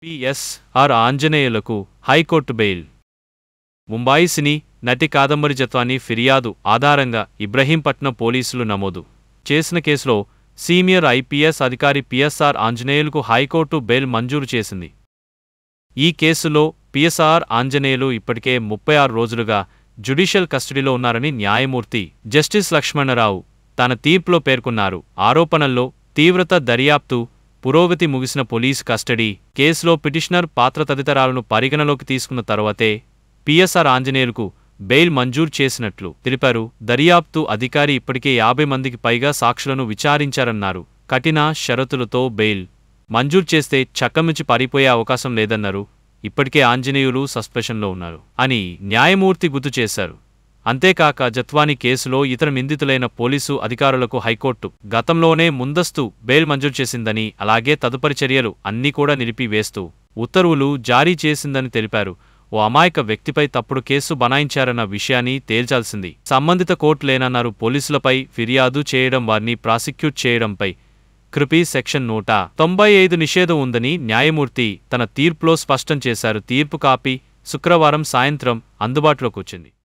PSR ఆంజనేయులకు high court bail. Mumbai cine నటి కాదంబరి జత్వానీ ఫిర్యాదు ఆధారంగా ఇబ్రహీంపట్నం పోలీసులు నమోదు చేసిన కేసులో సీనియర్ ఐపీఎస్ అధికారి పిఎస్ఆర్ ఆంజనేయులకు హైకోర్టు బెయిల్ మంజూరు చేసింది. ఈ కేసులో పిఎస్ఆర్ ఆంజనేయులు ఇప్పటికే 36 రోజులుగా జ్యుడిషియల్ కస్టడీలో ఉన్నారని న్యాయమూర్తి జస్టిస్ లక్ష్మణరావు తన తీర్పులో పేర్కొన్నారు. ఆరోపణల్లో తీవ్రత, దర్యాప్తు పురోగతి ముగిసిన పోలీస్ కస్టడీ, కేసులో పిటిషనర్ పాత్ర తదితరాలను పరిగణలోకి తీసుకున్న తర్వాతే పిఎస్ఆర్ ఆంజనేయులకు బెయిల్ మంజూరు చేసినట్లు తెలిపారు. దర్యాప్తు అధికారి ఇప్పటికే 50 మందికి పైగా సాక్షులను విచారించారన్నారు. కఠిన షరతులతో బెయిల్ మంజూరు చేస్తే చక్కమించి పారిపోయే అవకాశం లేదన్నారు. ఇప్పటికే ఆంజనేయులు సస్పెన్షన్లో ఉన్నారు అని న్యాయమూర్తి గుర్తు చేశారు. అంతేకాక జత్వానీ కేసులో ఇతర నిందితులైన పోలీసు అధికారులకు హైకోర్టు గతంలోనే ముందస్తు బెయిల్ మంజూరు చేసిందని, అలాగే తదుపరి చర్యలు అన్నీ కూడా నిలిపివేస్తూ ఉత్తర్వులు జారీ చేసిందని తెలిపారు. ఓ అమాయక వ్యక్తిపై తప్పుడు కేసు బనాయించారన్న విషయాన్ని తేల్చాల్సింది సంబంధిత కోర్టు లేనన్నారు. పోలీసులపై ఫిర్యాదు చేయడం, వారిని ప్రాసిక్యూట్ చేయడంపై క్రిపి సెక్షన్ 195 నిషేధం ఉందని న్యాయమూర్తి తన తీర్పులో స్పష్టం చేశారు. తీర్పు కాపీ శుక్రవారం సాయంత్రం అందుబాటులోకి వచ్చింది.